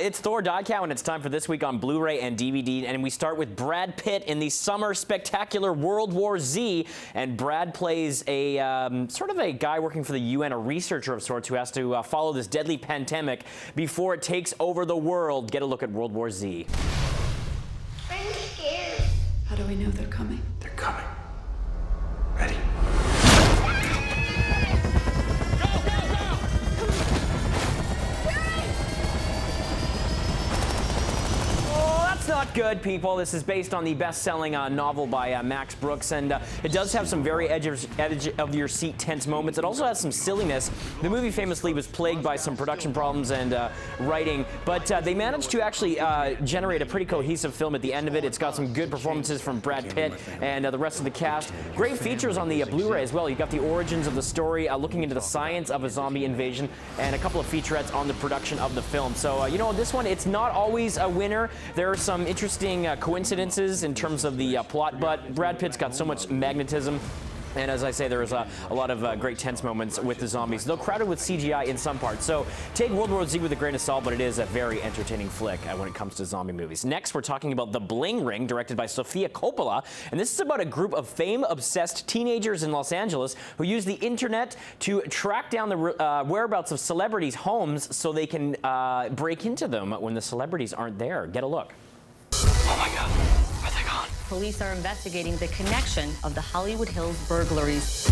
It's Thor Die Count, and it's time for This Week on Blu-ray and DVD. And we start with Brad Pitt in the summer spectacular World War Z. And Brad plays a sort of a guy working for the UN, a researcher of sorts, who has to follow this deadly pandemic before it takes over the world. Get a look at World War Z. I'm scared. How do we know they're coming? They're coming. Ready? Not good, people. This is based on the best-selling novel by Max Brooks, and it does have some very edge-of-your-seat tense moments. It also has some silliness. The movie famously was plagued by some production problems and writing, but they managed to actually generate a pretty cohesive film at the end of it. It's got some good performances from Brad Pitt and the rest of the cast. Great features on the Blu-ray as well. You've got the origins of the story, looking into the science of a zombie invasion, and a couple of featurettes on the production of the film. So, you know, this one, it's not always a winner. There are some interesting coincidences in terms of the plot, but Brad Pitt's got so much magnetism. And as I say, there is a lot of great tense moments with the zombies, though crowded with CGI in some parts. So take World War Z with a grain of salt, but it is a very entertaining flick when it comes to zombie movies. Next, we're talking about The Bling Ring, directed by Sofia Coppola. And this is about a group of fame-obsessed teenagers in Los Angeles who use the internet to track down the whereabouts of celebrities' homes so they can break into them when the celebrities aren't there. Get a look. Oh my God, are they gone? Police are investigating the connection of the Hollywood Hills burglaries.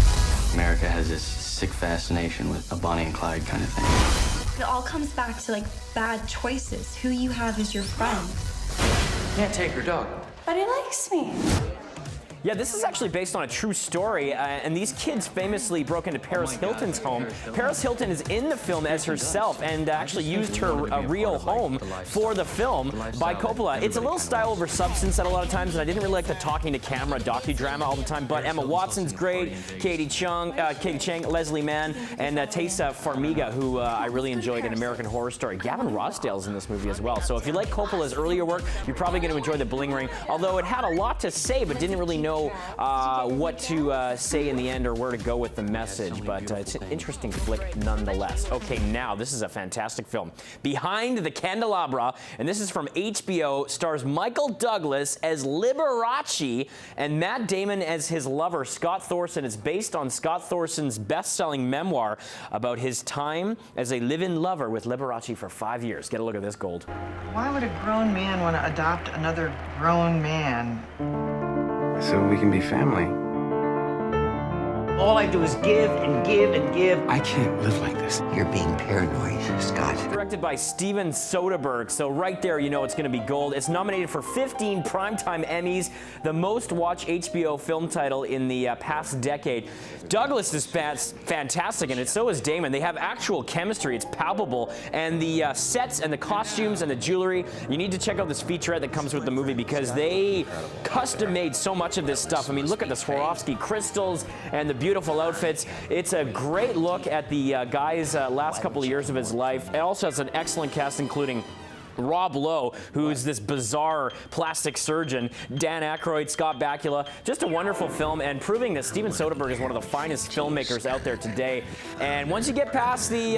America has this sick fascination with a Bonnie and Clyde kind of thing. It all comes back to, like, bad choices. Who you have as your friend. Can't take her dog. But he likes me. Yeah, this is actually based on a true story, and these kids famously broke into Paris Hilton's home. Paris Hilton is in the film as herself and actually used her real home for the film by Coppola. It's a little style over substance at a lot of times, and I didn't really like the talking to camera docudrama all the time, but Emma Watson's great, Katie Chang, Leslie Mann, and Taysa Farmiga, who I really enjoyed in American Horror Story. Gavin Rossdale's in this movie as well. So if you like Coppola's earlier work, you're probably going to enjoy The Bling Ring, although it had a lot to say but didn't really know what to say in the end or where to go with the message, but it's an interesting flick nonetheless. Okay, now this is a fantastic film. Behind the Candelabra, and this is from HBO, stars Michael Douglas as Liberace and Matt Damon as his lover, Scott Thorson. It's based on Scott Thorson's best-selling memoir about his time as a live-in lover with Liberace for 5 years. Get a look at this, Gold. Why would a grown man want to adopt another grown man? So we can be family. All I do is give and give and give. I can't live like this. You're being paranoid, Scott. Directed by Steven Soderbergh, so right there you know it's going to be gold. It's nominated for 15 Primetime Emmys, the most watched HBO film title in the past decade. Douglas is fantastic, and so is Damon. They have actual chemistry. It's palpable, and the sets and the costumes and the jewelry, you need to check out this featurette that comes with the movie because they custom-made so much of this stuff. I mean, look at the Swarovski crystals and the beautiful outfits. It's a great look at the guy's last couple of years of his life. It also has an excellent cast, including Rob Lowe, who's this bizarre plastic surgeon, Dan Aykroyd, Scott Bakula. Just a wonderful film, and proving that Steven Soderbergh is one of the finest filmmakers out there today. And once you get past the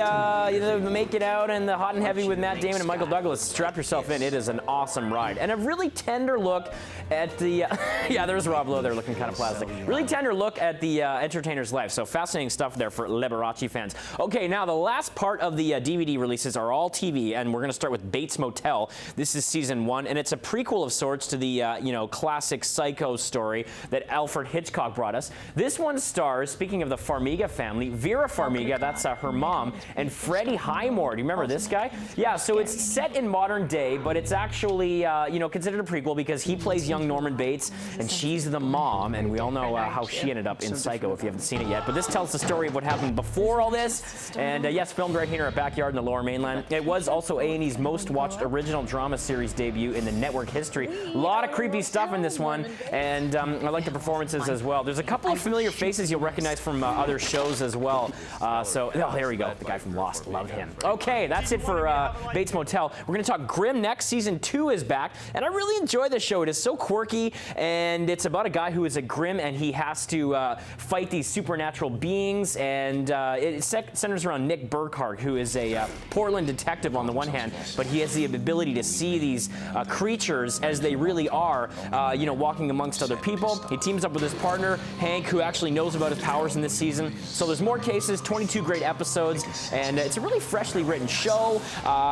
Make It Out and the Hot and Heavy with Matt Damon and Michael Douglas, strap yourself in. It is an awesome ride. And a really tender look at the, yeah, there's Rob Lowe there looking kind of plastic. Really tender look at the entertainer's life. So fascinating stuff there for Liberace fans. Okay, now the last part of the DVD releases are all TV, and we're going to start with Bates Motel. This is season 1, and it's a prequel of sorts to the classic Psycho story that Alfred Hitchcock brought us. This one stars, speaking of the Farmiga family, Vera Farmiga, that's her mom, and Freddie Highmore. Do you remember this guy? Yeah, so it's set in modern day, but it's actually considered a prequel because he plays young Norman Bates, and she's the mom, and we all know how she ended up in Psycho if you haven't seen it yet. But this tells the story of what happened before all this, and yes, filmed right here in our backyard in the Lower Mainland. It was also A&E's most watched original drama series debut in the network history. A lot of creepy stuff in this one, and I like the performances as well. There's a couple of familiar faces you'll recognize from other shows as well. Oh, there we go. The guy from Lost. Love him. Okay, that's it for Bates Motel. We're going to talk Grimm next. Season 2 is back, and I really enjoy this show. It is so quirky, and it's about a guy who is a Grimm, and he has to fight these supernatural beings, and it centers around Nick Burkhart, who is a Portland detective on the one hand, but he has the ability to see these creatures as they really are, walking amongst other people. He teams up with his partner, Hank, who actually knows about his powers in this season. So there's more cases, 22 great episodes, and it's a really freshly written show.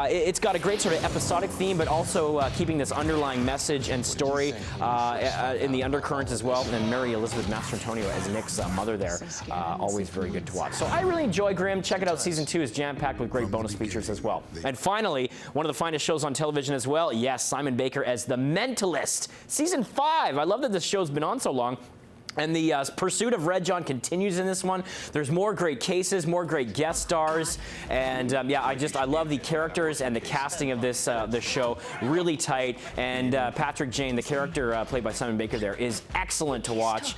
It's got a great sort of episodic theme, but also keeping this underlying message and story in the undercurrent as well. And Mary Elizabeth Mastrantonio as Nick's mother there, always very good to watch. So I really enjoy Grimm. Check it out. Season 2 is jam-packed with great bonus features as well. And finally, one of the finest shows on television as well. Yes, Simon Baker as The Mentalist. Season 5. I love that this show's been on so long. And the pursuit of Red John continues in this one. There's more great cases, more great guest stars, and I love the characters and the casting of this show. Really tight, and Patrick Jane, the character played by Simon Baker there, is excellent to watch.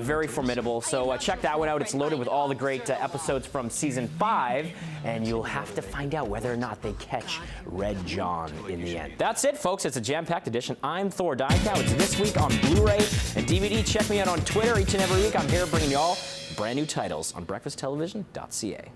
Very formidable. So check that one out. It's loaded with all the great episodes from season 5, and you'll have to find out whether or not they catch Red John in the end. That's it, folks. It's a jam-packed edition. I'm Thor Dykow. It's this week on Blu-ray and DVD. Check me out on Twitter each and every week. I'm here bringing you all brand new titles on breakfasttelevision.ca.